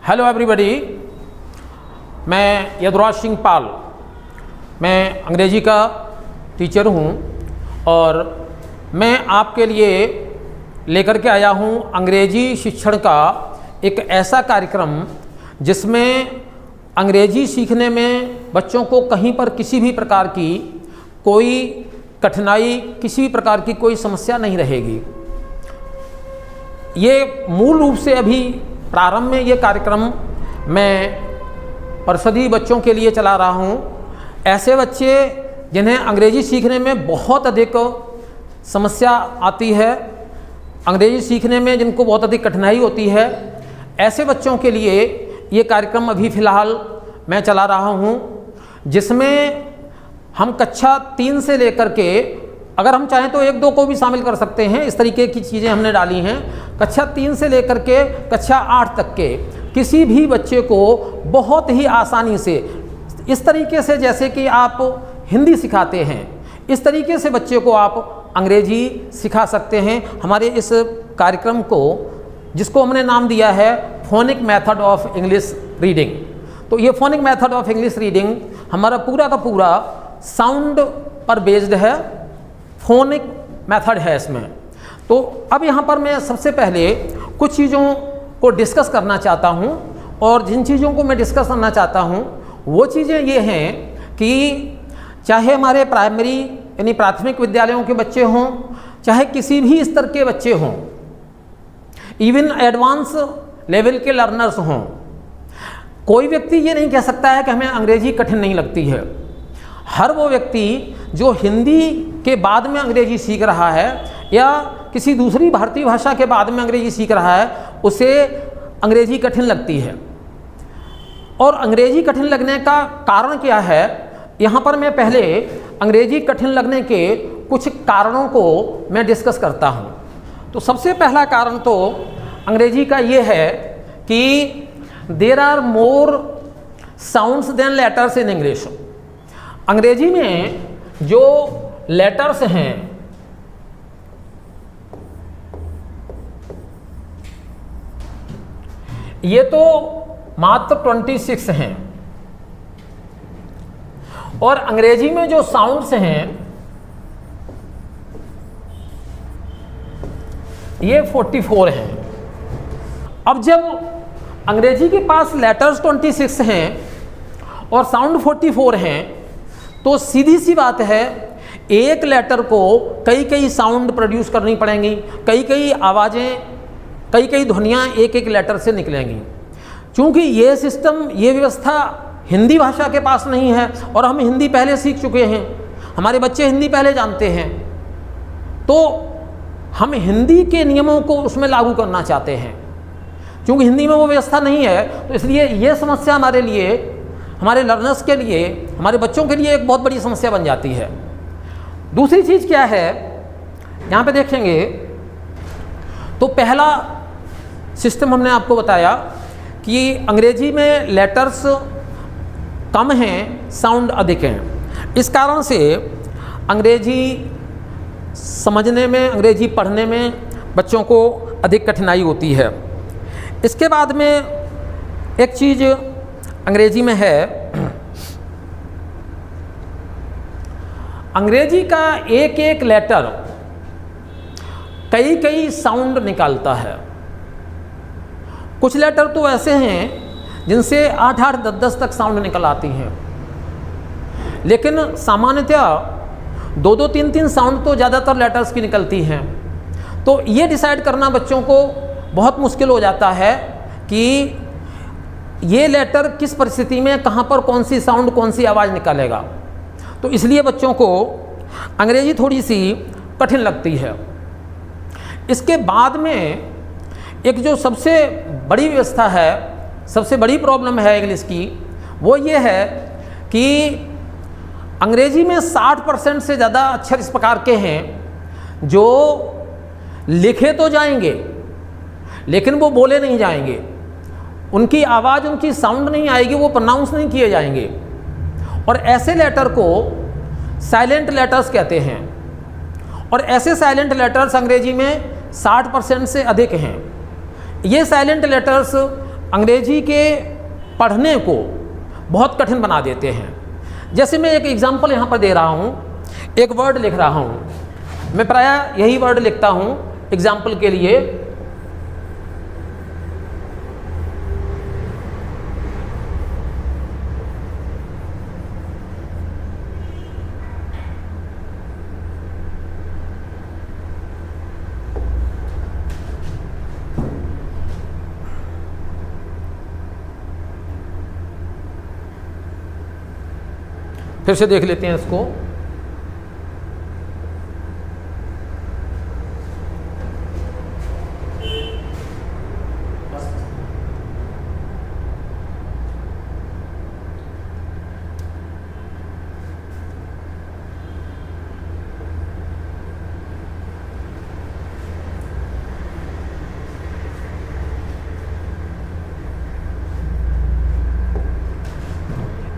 Hello everybody, मैं यदुराज सिंह पाल, मैं अंग्रेजी का टीचर हूँ और मैं आपके लिए लेकर के आया हूँ अंग्रेजी शिक्षण का एक ऐसा कार्यक्रम जिसमें अंग्रेजी सीखने में बच्चों को कहीं पर किसी भी प्रकार की कोई कठिनाई, किसी भी प्रकार की कोई समस्या नहीं रहेगी। ये मूल रूप से अभी प्रारंभ में ये कार्यक्रम मैं परिषदीय बच्चों के लिए चला रहा हूँ। ऐसे बच्चे जिन्हें अंग्रेजी सीखने में बहुत अधिक समस्या आती है, अंग्रेजी सीखने में जिनको बहुत अधिक कठिनाई होती है, ऐसे बच्चों के लिए ये कार्यक्रम अभी फ़िलहाल मैं चला रहा हूँ, जिसमें हम कक्षा 3 से लेकर के, अगर हम चाहें तो 1-2 को भी शामिल कर सकते हैं, इस तरीके की चीज़ें हमने डाली हैं। कक्षा 3 से लेकर के कक्षा 8 तक के किसी भी बच्चे को बहुत ही आसानी से, इस तरीके से जैसे कि आप हिंदी सिखाते हैं, इस तरीके से बच्चे को आप अंग्रेजी सिखा सकते हैं। हमारे इस कार्यक्रम को, जिसको हमने नाम दिया है phonic method of English reading, तो ये phonic method of English reading हमारा पूरा का पूरा साउंड पर बेस्ड है, फोनिक मेथड है इसमें। तो अब यहाँ पर मैं सबसे पहले कुछ चीज़ों को डिस्कस करना चाहता हूँ, और जिन चीज़ों को मैं डिस्कस करना चाहता हूँ वो चीज़ें ये हैं कि चाहे हमारे प्राइमरी यानी प्राथमिक विद्यालयों के बच्चे हों, चाहे किसी भी स्तर के बच्चे हों, इवन एडवांस लेवल के लर्नर्स हों, कोई व्यक्ति ये नहीं कह सकता है कि हमें अंग्रेजी कठिन नहीं लगती है। हर वो व्यक्ति जो हिंदी के बाद में अंग्रेजी सीख रहा है या किसी दूसरी भारतीय भाषा के बाद में अंग्रेजी सीख रहा है, उसे अंग्रेजी कठिन लगती है। और अंग्रेजी कठिन लगने का कारण क्या है, यहाँ पर मैं पहले अंग्रेजी कठिन लगने के कुछ कारणों को मैं डिस्कस करता हूँ। तो सबसे पहला कारण तो अंग्रेजी का ये है कि there are more sounds than letters in English. अंग्रेजी में जो लेटर्स हैं, ये तो मात्र 26 हैं, और अंग्रेजी में जो साउंड्स हैं ये 44 हैं। अब जब अंग्रेजी के पास लेटर्स 26 हैं और साउंड 44 हैं, तो सीधी सी बात है, एक लेटर को कई कई साउंड प्रोड्यूस करनी पड़ेंगी, कई कई आवाज़ें, कई कई ध्वनियाँ एक एक लेटर से निकलेंगी। चूँकि ये सिस्टम, ये व्यवस्था हिंदी भाषा के पास नहीं है, और हम हिंदी पहले सीख चुके हैं, हमारे बच्चे हिंदी पहले जानते हैं, तो हम हिंदी के नियमों को उसमें लागू करना चाहते हैं। चूँकि हिंदी में वो व्यवस्था नहीं है, तो इसलिए ये समस्या हमारे लिए, हमारे लर्नर्स के लिए, हमारे बच्चों के लिए एक बहुत बड़ी समस्या बन जाती है। दूसरी चीज़ क्या है, यहाँ पे देखेंगे तो पहला सिस्टम हमने आपको बताया कि अंग्रेजी में लेटर्स कम हैं, साउंड अधिक हैं। इस कारण से अंग्रेजी समझने में, अंग्रेजी पढ़ने में बच्चों को अधिक कठिनाई होती है। इसके बाद में एक चीज़ अंग्रेजी में है, अंग्रेजी का एक एक लेटर कई कई साउंड निकालता है। कुछ लेटर तो ऐसे हैं जिनसे 8-8, 10-10 तक साउंड निकल आती हैं, लेकिन सामान्यतः 2-2, 3-3 साउंड तो ज़्यादातर लेटर्स की निकलती हैं। तो ये डिसाइड करना बच्चों को बहुत मुश्किल हो जाता है कि ये लेटर किस परिस्थिति में, कहाँ पर कौन सी साउंड, कौन सी आवाज़ निकालेगा। तो इसलिए बच्चों को अंग्रेजी थोड़ी सी कठिन लगती है। इसके बाद में एक जो सबसे बड़ी व्यवस्था है, सबसे बड़ी प्रॉब्लम है इंग्लिश की, वो ये है कि अंग्रेजी में 60% से ज़्यादा अक्षर इस प्रकार के हैं जो लिखे तो जाएंगे लेकिन वो बोले नहीं जाएंगे, उनकी आवाज़, उनकी साउंड नहीं आएगी, वो प्रोनाउंस नहीं किए जाएंगे। और ऐसे लेटर को साइलेंट लेटर्स कहते हैं, और ऐसे साइलेंट लेटर्स अंग्रेजी में 60% से अधिक हैं। ये साइलेंट लेटर्स अंग्रेजी के पढ़ने को बहुत कठिन बना देते हैं। जैसे मैं एक एग्जाम्पल यहाँ पर दे रहा हूँ, एक वर्ड लिख रहा हूँ, मैं प्रायः यही वर्ड लिखता हूँ एग्जाम्पल के लिए। फिर से देख लेते हैं इसको।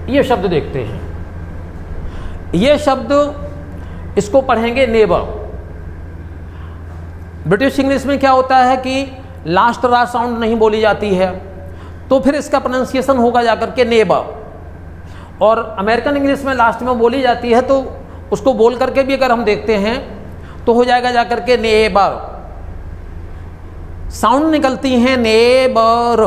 ये शब्द देखते हैं, ये शब्द इसको पढ़ेंगे नेबर। ब्रिटिश इंग्लिश में क्या होता है कि लास्ट रा साउंड नहीं बोली जाती है, तो फिर इसका प्रोनाउंसिएशन होगा जाकर के नेबर। और अमेरिकन इंग्लिश में लास्ट में बोली जाती है, तो उसको बोल करके भी अगर हम देखते हैं तो हो जाएगा जाकर के नेबर। साउंड निकलती हैं नेबर,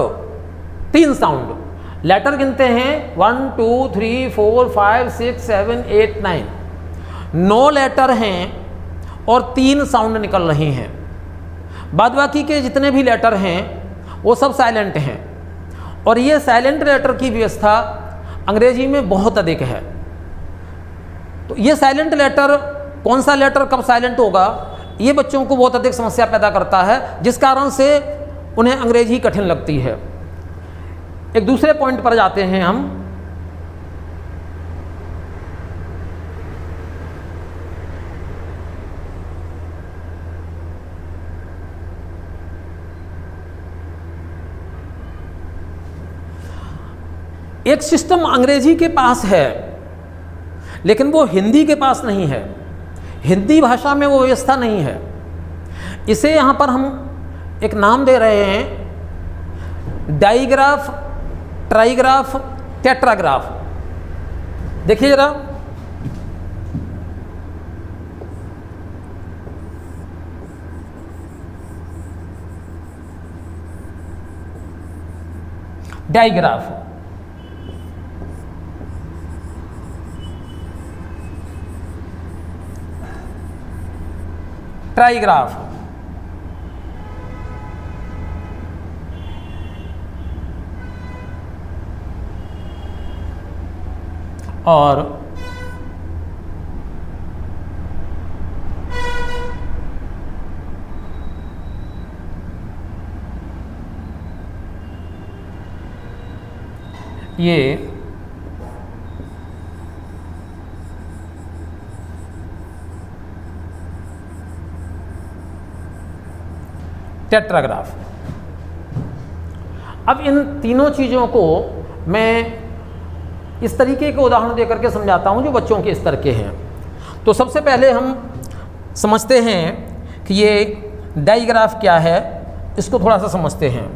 3 साउंड। लेटर गिनते हैं 1 2 3 4 5 6 7 8 9, 9 लेटर हैं और 3 साउंड निकल रही हैं। बाद बाकी के जितने भी लेटर हैं वो सब साइलेंट हैं, और ये साइलेंट लेटर की व्यवस्था अंग्रेजी में बहुत अधिक है। तो ये साइलेंट लेटर, कौन सा लेटर कब साइलेंट होगा, ये बच्चों को बहुत अधिक समस्या पैदा करता है, जिस कारण से उन्हें अंग्रेजी कठिन लगती है। एक दूसरे पॉइंट पर जाते हैं हम। एक सिस्टम अंग्रेजी के पास है लेकिन वो हिंदी के पास नहीं है, हिंदी भाषा में वो व्यवस्था नहीं है। इसे यहां पर हम एक नाम दे रहे हैं, डाइग्राफ, ट्राइग्राफ, टेट्राग्राफ। देखिए जरा, डाइग्राफ, ट्राइग्राफ, और ये टेट्राग्राफ। अब इन तीनों चीज़ों को मैं इस तरीके के उदाहरण देकर के समझाता हूं जो बच्चों के स्तर के हैं। तो सबसे पहले हम समझते हैं कि ये डाइग्राफ क्या है, इसको थोड़ा सा समझते हैं।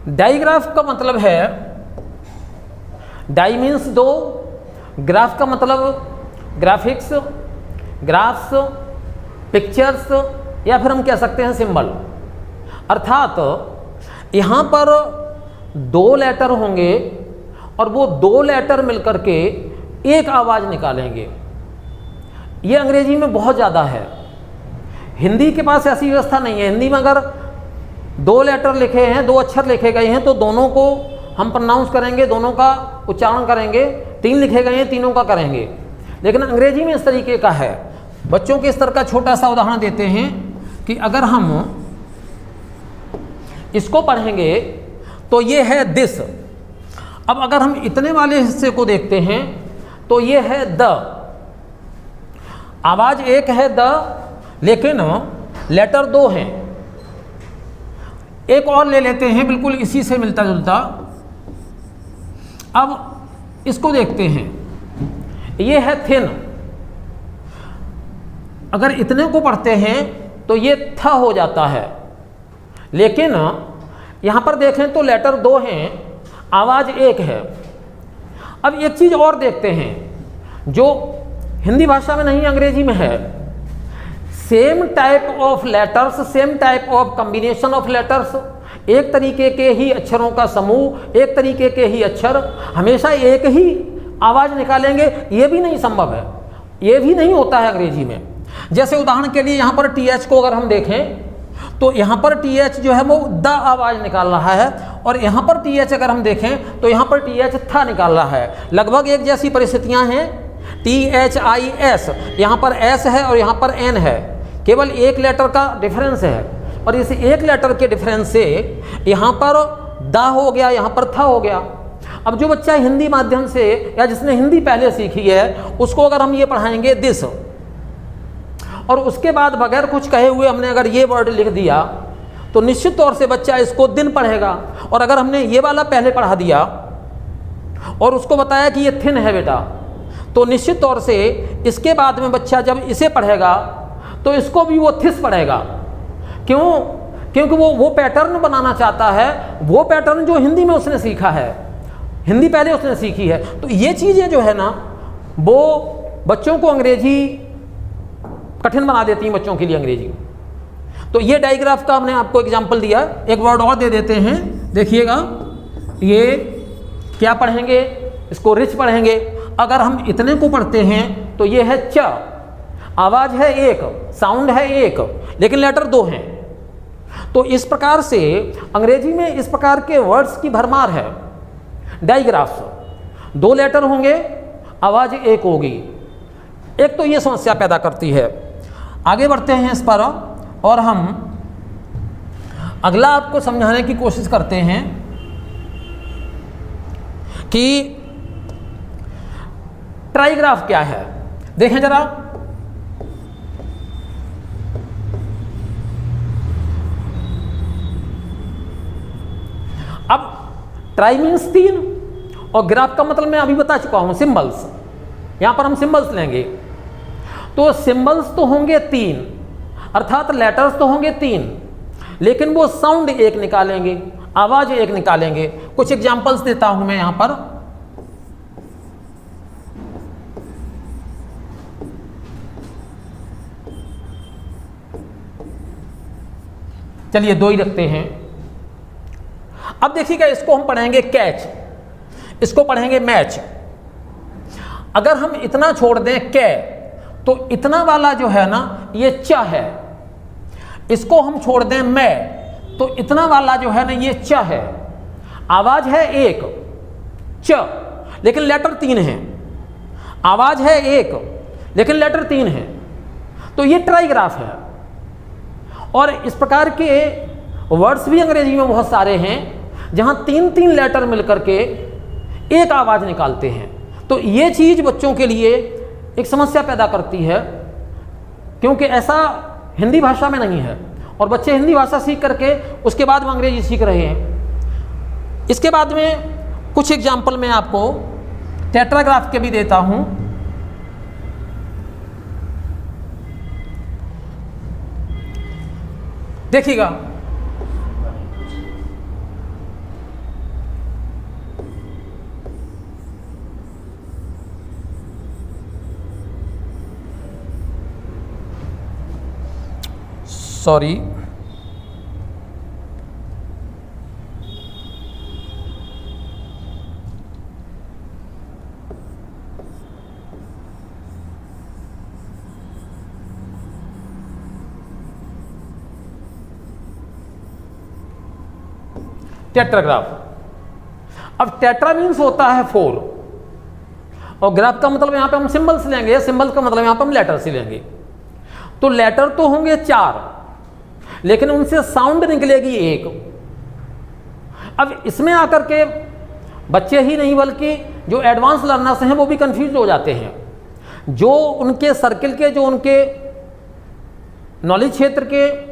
डाइग्राफ का मतलब है, डाई मीन्स 2, ग्राफ का मतलब ग्राफिक्स, ग्राफ्स, पिक्चर्स, या फिर हम कह सकते हैं सिंबल। अर्थात यहाँ पर 2 लेटर होंगे और वो 2 लेटर मिलकर के एक आवाज़ निकालेंगे। ये अंग्रेजी में बहुत ज़्यादा है, हिंदी के पास ऐसी व्यवस्था नहीं है। हिंदी में अगर 2 लेटर लिखे हैं, 2 अक्षर लिखे गए हैं, तो दोनों को हम प्रोनाउंस करेंगे, दोनों का उच्चारण करेंगे। 3 लिखे गए हैं, तीनों का करेंगे। लेकिन अंग्रेजी में इस तरीके का है। बच्चों के स्तर का छोटा सा उदाहरण देते हैं कि अगर हम इसको पढ़ेंगे तो ये है दिस। अब अगर हम इतने वाले हिस्से को देखते हैं तो ये है द। आवाज एक है द, लेकिन लेटर 2 हैं। एक और ले लेते हैं बिल्कुल इसी से मिलता जुलता। अब इसको देखते हैं, ये है थिन। अगर इतने को पढ़ते हैं तो ये थ हो जाता है, लेकिन यहाँ पर देखें तो लेटर 2 हैं, आवाज़ 1 है। अब एक चीज़ और देखते हैं जो हिंदी भाषा में नहीं अंग्रेजी में है। Same type of letters, same type of combination of letters, एक तरीके के ही अक्षरों का समूह, एक तरीके के ही अक्षर हमेशा एक ही आवाज़ निकालेंगे, ये भी नहीं संभव है, ये भी नहीं होता है अंग्रेजी में। जैसे उदाहरण के लिए यहाँ पर TH को अगर हम देखें तो यहाँ पर TH जो है वो द आवाज़ निकाल रहा है, और यहाँ पर TH अगर हम देखें तो यहाँ पर TH था निकाल रहा है। लगभग एक जैसी परिस्थितियाँ हैं। THIS, यहाँ पर S है और यहाँ पर N है, केवल एक लेटर का डिफरेंस है, और इस एक लेटर के डिफरेंस से यहाँ पर द हो गया, यहाँ पर था हो गया। अब जो बच्चा हिंदी माध्यम से या जिसने हिंदी पहले सीखी है उसको अगर हम ये पढ़ाएंगे दिस, और उसके बाद बगैर कुछ कहे हुए हमने अगर ये वर्ड लिख दिया तो निश्चित तौर से बच्चा इसको दिन पढ़ेगा। और अगर हमने ये वाला पहले पढ़ा दिया और उसको बताया कि ये थिन है बेटा, तो निश्चित तौर से इसके बाद में बच्चा जब इसे पढ़ेगा तो इसको भी वो थिस पढ़ेगा। क्यों? क्योंकि वो पैटर्न बनाना चाहता है, वो पैटर्न जो हिंदी में उसने सीखा है, हिंदी पहले उसने सीखी है। तो ये चीज़ें जो है ना वो बच्चों को अंग्रेजी कठिन बना देती हैं, बच्चों के लिए अंग्रेजी। तो ये डायग्राफ का हमने आपको एग्जांपल दिया। एक वर्ड और दे देते हैं, देखिएगा। ये क्या पढ़ेंगे? इसको रिच पढ़ेंगे। अगर हम इतने को पढ़ते हैं तो ये है च, आवाज़ है 1, साउंड है 1, लेकिन लेटर 2 हैं। तो इस प्रकार से अंग्रेजी में इस प्रकार के वर्ड्स की भरमार है। डायग्राफ्स 2 लेटर होंगे, आवाज़ 1 होगी। एक तो ये समस्या पैदा करती है। आगे बढ़ते हैं इस पर और हम अगला आपको समझाने की कोशिश करते हैं कि ट्राइग्राफ क्या है। देखें जरा, अब ट्राई मीन्स 3 और ग्राफ का मतलब मैं अभी बता चुका हूं, सिंबल्स। यहां पर हम सिंबल्स लेंगे तो सिंबल्स तो होंगे 3, अर्थात लेटर्स तो होंगे 3, लेकिन वो साउंड 1 निकालेंगे, आवाज 1 निकालेंगे। कुछ एग्जांपल्स देता हूं मैं यहां पर। चलिए 2 ही रखते हैं। अब देखिएगा, इसको हम पढ़ेंगे कैच, इसको पढ़ेंगे मैच। अगर हम इतना छोड़ दें कै, तो इतना वाला जो है ना ये च है। इसको हम छोड़ दें मैं, तो इतना वाला जो है ना ये च है। आवाज है 1 च, लेकिन लेटर 3 है। आवाज है 1 लेकिन लेटर 3 है। तो ये ट्राइग्राफ है। और इस प्रकार के वर्ड्स भी अंग्रेजी में बहुत सारे हैं जहां 3-3 लेटर मिलकर के एक आवाज निकालते हैं। तो ये चीज बच्चों के लिए एक समस्या पैदा करती है, क्योंकि ऐसा हिंदी भाषा में नहीं है, और बच्चे हिंदी भाषा सीख करके उसके बाद में अंग्रेजी सीख रहे हैं। इसके बाद में कुछ एग्जाम्पल मैं आपको टेट्राग्राफ के भी देता हूं। देखिएगा, सॉरी, टेट्राग्राफ। अब टेट्रा मीन्स होता है 4, और ग्राफ का मतलब यहां पे हम सिंबल्स लेंगे, सिंबल्स का मतलब यहां पे हम लेटर्स ही लेंगे। तो लेटर तो होंगे 4, लेकिन उनसे साउंड निकलेगी 1। अब इसमें आकर के बच्चे ही नहीं बल्कि जो एडवांस लर्नर्स हैं वो भी कंफ्यूज हो जाते हैं। जो उनके सर्किल के, जो उनके नॉलेज क्षेत्र के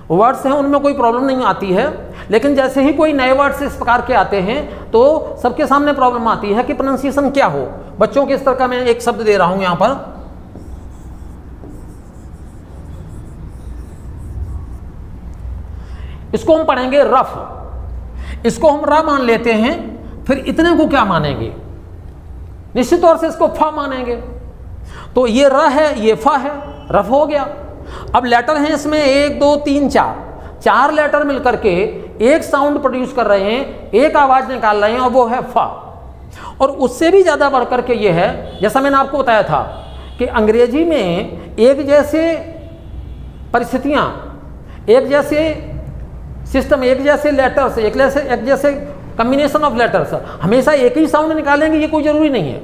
वर्ड्स हैं उनमें कोई प्रॉब्लम नहीं आती है, लेकिन जैसे ही कोई नए वर्ड्स इस प्रकार के आते हैं तो सबके सामने प्रॉब्लम आती है कि प्रोनाउंसिएशन क्या हो। बच्चों के स्तर का मैं एक शब्द दे रहा हूं यहां पर, इसको हम पढ़ेंगे रफ, इसको हम र मान लेते हैं, फिर इतने को क्या मानेंगे, निश्चित तौर से इसको फ मानेंगे। तो ये र है, ये फ है, रफ हो गया। अब लेटर हैं इसमें 1 2 3 4, 4 लेटर मिलकर के एक साउंड प्रोड्यूस कर रहे हैं, एक आवाज निकाल रहे हैं, और वो है फ। और उससे भी ज्यादा बढ़कर के ये है, जैसा मैंने आपको बताया था कि अंग्रेजी में एक जैसे परिस्थितियां, एक जैसे सिस्टम, एक जैसे लेटर्स, एक जैसे कम्बिनेशन ऑफ लेटर्स हमेशा एक ही साउंड निकालेंगे, ये कोई जरूरी नहीं है।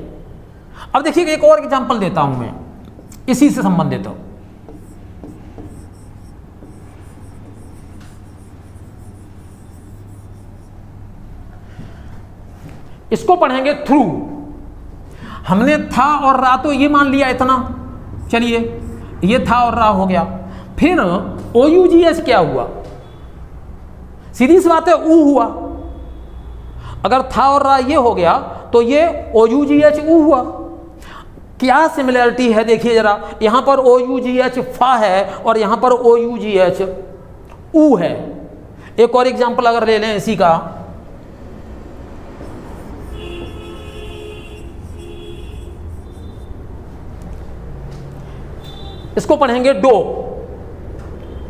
अब देखिए एक और एग्जांपल देता हूं मैं, इसी से संबंधित हो। इसको पढ़ेंगे थ्रू। हमने था और रा तो ये मान लिया इतना, चलिए ये था और रा हो गया। फिर OUGH क्या हुआ, सीधी सी बात है ऊ हुआ। अगर था और रा ये हो गया तो ये OUGH ऊ हुआ। क्या सिमिलरिटी है देखिए जरा, यहां पर OUGH फा है और यहां पर OUGH ऊ है। एक और एग्जांपल अगर ले लें इसी का, इसको पढ़ेंगे डो।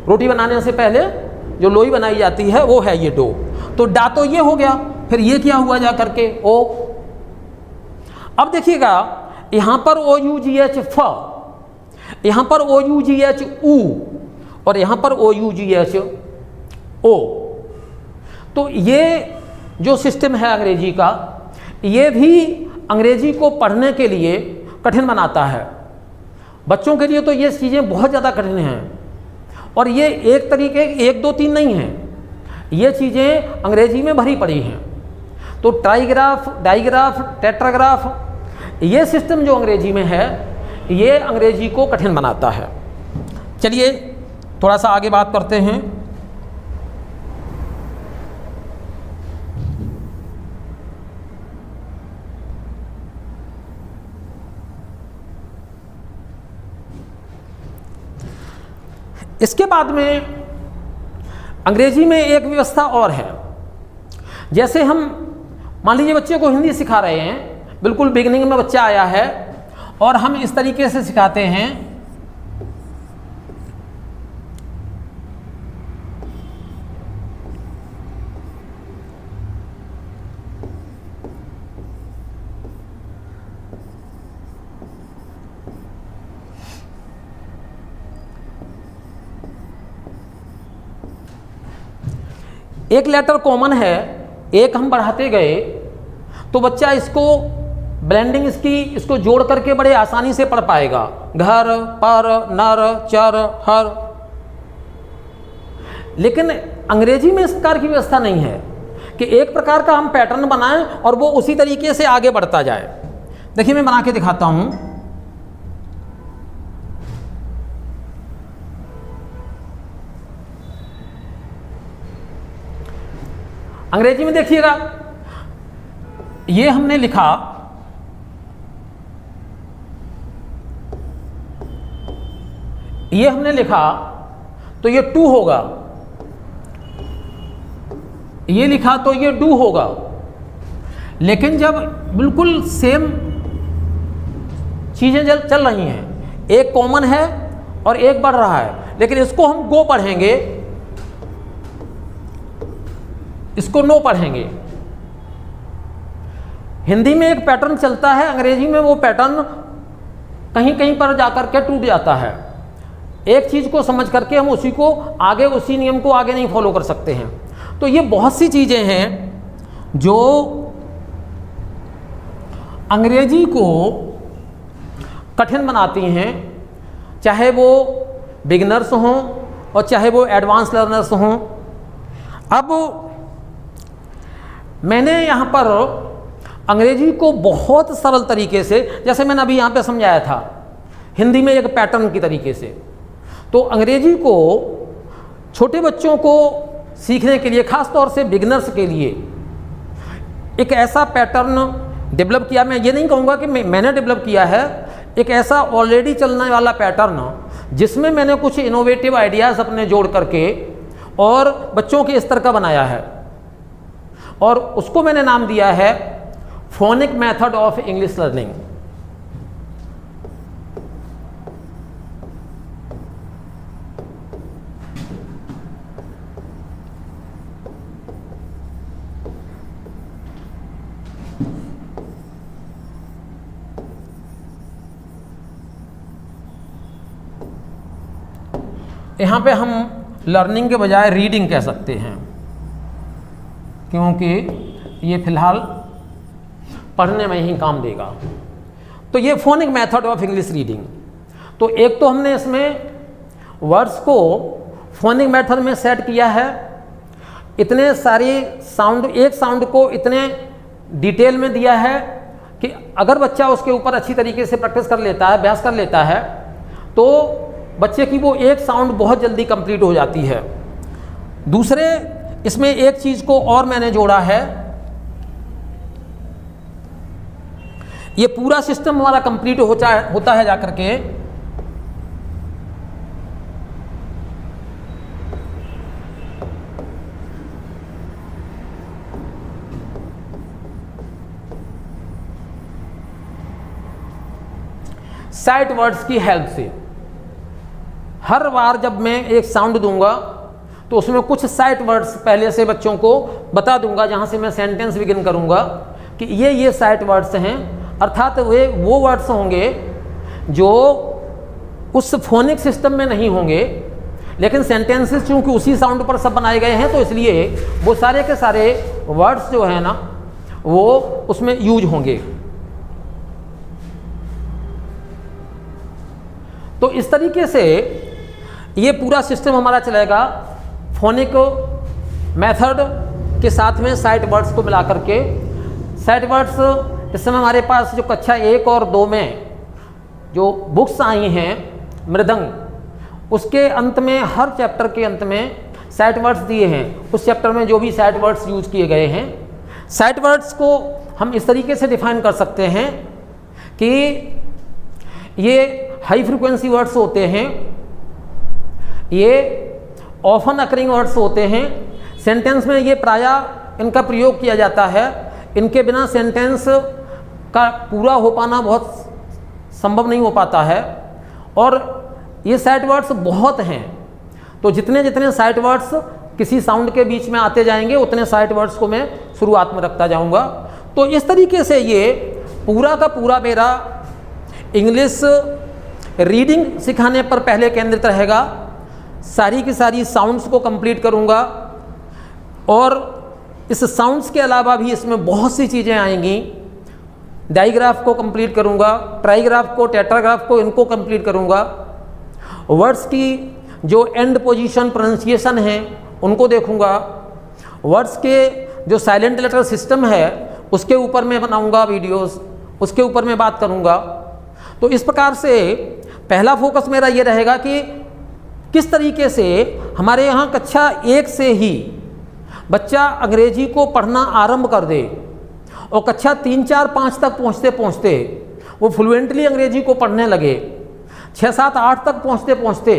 रोटी बनाने से पहले जो लोई बनाई जाती है वो है ये डो। तो डा तो ये हो गया, फिर ये क्या हुआ जा करके ओ। अब देखिएगा यहां पर OUGH फ, यहां पर OUGH ऊ और यहां पर OUGH ओ। तो ये जो सिस्टम है अंग्रेजी का, ये भी अंग्रेजी को पढ़ने के लिए कठिन बनाता है। बच्चों के लिए तो ये चीज़ें बहुत ज़्यादा कठिन हैं, और ये एक तरीके 1 2 3 नहीं हैं, ये चीज़ें अंग्रेजी में भरी पड़ी हैं। तो ट्राईग्राफ, डाईग्राफ, टेट्राग्राफ, ये सिस्टम जो अंग्रेजी में है ये अंग्रेजी को कठिन बनाता है। चलिए थोड़ा सा आगे बात करते हैं। इसके बाद में अंग्रेजी में एक व्यवस्था और है। जैसे हम मान लीजिए बच्चे को हिंदी सिखा रहे हैं, बिल्कुल बिगिनिंग में बच्चा आया है और हम इस तरीके से सिखाते हैं, एक लेटर कॉमन है, एक हम बढ़ाते गए तो बच्चा इसको ब्लेंडिंग इसको जोड़ करके बड़े आसानी से पढ़ पाएगा। घर, पर, नर, चर, हर। लेकिन अंग्रेजी में इस प्रकार की व्यवस्था नहीं है कि एक प्रकार का हम पैटर्न बनाएं और वो उसी तरीके से आगे बढ़ता जाए। देखिए मैं बना के दिखाता हूं। अंग्रेजी में देखिएगा, ये हमने लिखा, ये हमने लिखा तो ये टू होगा, ये लिखा तो ये डू होगा। लेकिन जब बिल्कुल सेम चीजें चल रही हैं, एक कॉमन है और एक बढ़ रहा है, लेकिन इसको हम गो पढ़ेंगे, इसको नो पढ़ेंगे। हिंदी में एक पैटर्न चलता है, अंग्रेजी में वो पैटर्न कहीं कहीं पर जाकर के टूट जाता है। एक चीज को समझ करके हम उसी को आगे, उसी नियम को आगे नहीं फॉलो कर सकते हैं। तो ये बहुत सी चीजें हैं जो अंग्रेजी को कठिन बनाती हैं, चाहे वो बिगिनर्स हों और चाहे वो एडवांस लर्नर्स हों। अब मैंने यहाँ पर अंग्रेजी को बहुत सरल तरीके से, जैसे मैंने अभी यहाँ पे समझाया था, हिंदी में एक पैटर्न की तरीके से, तो अंग्रेजी को छोटे बच्चों को सीखने के लिए, खास तौर से बिगिनर्स के लिए, एक ऐसा पैटर्न डेवलप किया। मैं ये नहीं कहूँगा कि मैंने डेवलप किया है, एक ऐसा ऑलरेडी चलने वाला पैटर्न जिसमें मैंने कुछ इनोवेटिव आइडियाज़ अपने जोड़ करके और बच्चों के स्तर का बनाया है, और उसको मैंने नाम दिया है phonic method of English learning. यहाँ पे हम लर्निंग के बजाय रीडिंग कह सकते हैं, क्योंकि ये फिलहाल पढ़ने में ही काम देगा। तो ये phonic method of English reading, तो एक तो हमने इसमें वर्ड्स को फोनिक मेथड में सेट किया है, इतने सारी साउंड, एक साउंड को इतने डिटेल में दिया है कि अगर बच्चा उसके ऊपर अच्छी तरीके से प्रैक्टिस कर लेता है, अभ्यास कर लेता है, तो बच्चे की वो एक साउंड बहुत जल्दी कंप्लीट हो जाती है। दूसरे इसमें एक चीज़ को और मैंने जोड़ा है, ये पूरा सिस्टम हमारा कंप्लीट होता है जाकर के साइट वर्ड्स की हेल्प से। हर बार जब मैं एक साउंड दूंगा तो उसमें कुछ साइट वर्ड्स पहले से बच्चों को बता दूंगा, जहां से मैं सेंटेंस बिगिन करूंगा कि ये साइट वर्ड्स हैं, अर्थात वे वो वर्ड्स होंगे जो उस फोनिक सिस्टम में नहीं होंगे, लेकिन सेंटेंसेस चूंकि उसी साउंड पर सब बनाए गए हैं, तो इसलिए वो सारे के सारे वर्ड्स जो है ना वो उसमें यूज होंगे। तो इस तरीके से ये पूरा सिस्टम हमारा चलेगा फोनिक मेथड के साथ में साइट वर्ड्स को मिला करके। साइट वर्ड्स इस समय हमारे पास जो कक्षा 1 और 2 में जो बुक्स आई हैं मृदंग, उसके अंत में, हर चैप्टर के अंत में साइट वर्ड्स दिए हैं। उस चैप्टर में जो भी साइट वर्ड्स यूज किए गए हैं, साइट वर्ड्स को हम इस तरीके से डिफाइन कर सकते हैं कि ये हाई फ्रीक्वेंसी वर्ड्स होते हैं, ये ऑफन अकरिंग वर्ड्स होते हैं, सेंटेंस में ये प्रायः इनका प्रयोग किया जाता है, इनके बिना सेंटेंस का पूरा हो पाना बहुत संभव नहीं हो पाता है, और ये साइट वर्ड्स बहुत हैं। तो जितने जितने साइट वर्ड्स किसी साउंड के बीच में आते जाएंगे, उतने साइट वर्ड्स को मैं शुरुआत में रखता जाऊंगा। तो इस तरीके से ये पूरा का पूरा मेरा इंग्लिश रीडिंग सिखाने पर पहले केंद्रित रहेगा। सारी की सारी साउंड्स को कंप्लीट करूंगा, और इस साउंड्स के अलावा भी इसमें बहुत सी चीज़ें आएंगी। डाइग्राफ को कंप्लीट करूंगा, ट्राइग्राफ को, टेट्राग्राफ को, इनको कंप्लीट करूंगा। वर्ड्स की जो एंड पोजीशन, प्रोनाउंसिएशन है, उनको देखूंगा। वर्ड्स के जो साइलेंट लेटर सिस्टम है उसके ऊपर मैं बनाऊंगा वीडियोस, उसके ऊपर मैं बात करूंगा। तो इस प्रकार से पहला फोकस मेरा ये रहेगा कि किस तरीके से हमारे यहाँ कक्षा 1 से ही बच्चा अंग्रेजी को पढ़ना आरंभ कर दे, और कक्षा 3, 4, 5 तक पहुँचते पहुँचते वो फ्लुएंटली अंग्रेजी को पढ़ने लगे। 6, 7, 8 तक पहुँचते पहुँचते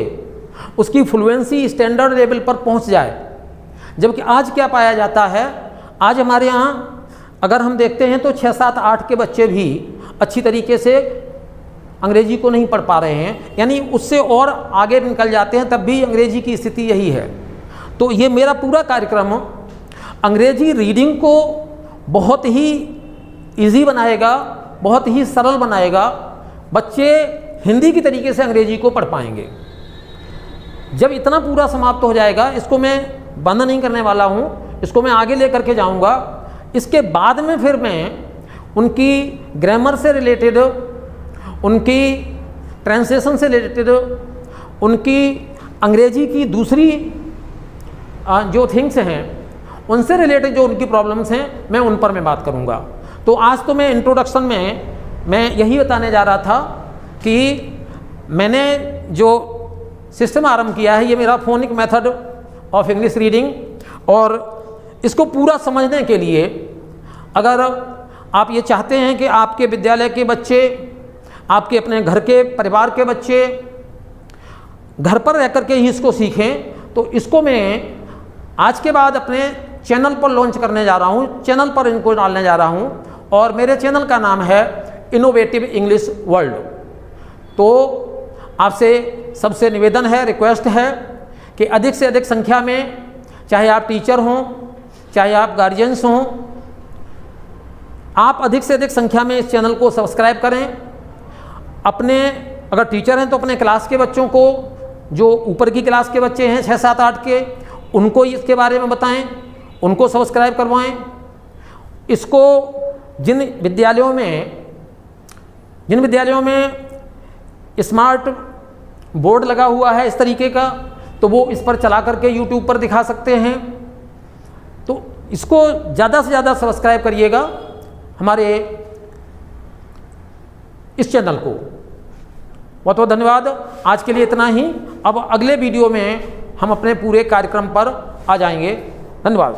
उसकी फ्लुएंसी स्टैंडर्ड लेवल पर पहुँच जाए। जबकि आज क्या पाया जाता है, आज हमारे यहाँ अगर हम देखते हैं तो 6, 7, 8 के बच्चे भी अच्छी तरीके से अंग्रेजी को नहीं पढ़ पा रहे हैं, यानी उससे और आगे निकल जाते हैं, तब भी अंग्रेजी की स्थिति यही है। तो ये मेरा पूरा कार्यक्रम अंग्रेजी रीडिंग को बहुत ही इजी बनाएगा, बहुत ही सरल बनाएगा। बच्चे हिंदी की तरीके से अंग्रेजी को पढ़ पाएंगे। जब इतना पूरा समाप्त हो जाएगा, इसको मैं बंद नहीं करने वाला हूँ, इसको मैं आगे ले करके जाऊँगा। इसके बाद में फिर मैं उनकी ग्रामर से रिलेटेड, उनकी ट्रांसलेशन से रिलेटेड, उनकी अंग्रेजी की दूसरी जो थिंग्स हैं उनसे रिलेटेड जो उनकी प्रॉब्लम्स हैं, मैं उन पर मैं बात करूंगा। तो आज तो मैं इंट्रोडक्शन में मैं यही बताने जा रहा था कि मैंने जो सिस्टम आरंभ किया है, ये मेरा phonic method of English reading, और इसको पूरा समझने के लिए अगर आप ये चाहते हैं कि आपके विद्यालय के बच्चे, आपके अपने घर के परिवार के बच्चे घर पर रह कर के ही इसको सीखें, तो इसको मैं आज के बाद अपने चैनल पर लॉन्च करने जा रहा हूँ, चैनल पर इनको डालने जा रहा हूँ और मेरे चैनल का नाम है इनोवेटिव इंग्लिश वर्ल्ड। तो आपसे सबसे निवेदन है, रिक्वेस्ट है कि अधिक से अधिक संख्या में, चाहे आप टीचर हों, चाहे आप गार्जियंस हों, आप अधिक से अधिक संख्या में इस चैनल को सब्सक्राइब करें। अपने अगर टीचर हैं तो अपने क्लास के बच्चों को, जो ऊपर की क्लास के बच्चे हैं 6, 7, 8 के, उनको इसके बारे में बताएं, उनको सब्सक्राइब करवाएं। इसको जिन विद्यालयों में स्मार्ट बोर्ड लगा हुआ है इस तरीके का, तो वो इस पर चला करके यूट्यूब पर दिखा सकते हैं। तो इसको ज़्यादा से ज़्यादा सब्सक्राइब करिएगा हमारे इस चैनल को। बहुत बहुत धन्यवाद। आज के लिए इतना ही। अब अगले वीडियो में हम अपने पूरे कार्यक्रम पर आ जाएंगे। धन्यवाद।